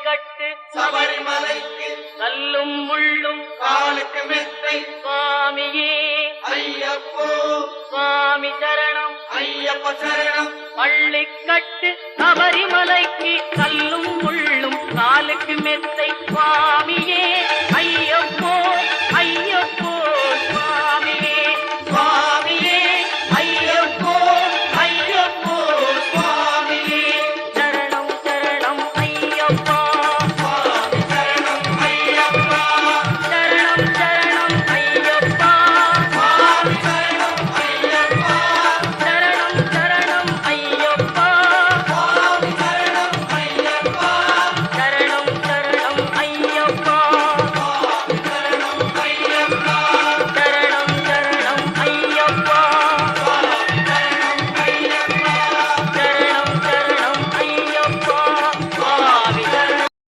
பள்ளிக்கட்டு சபரிமலைக்கு கல்லும் முள்ளும் காலுக்கு மெத்தை சுவாமியே ஐயப்போ சுவாமி சரணம் ஐயப்ப சரணம் பள்ளிக்கட்டு சபரிமலைக்கு கல்லும் முள்ளும் காலுக்கு மெத்தை சுவாமியே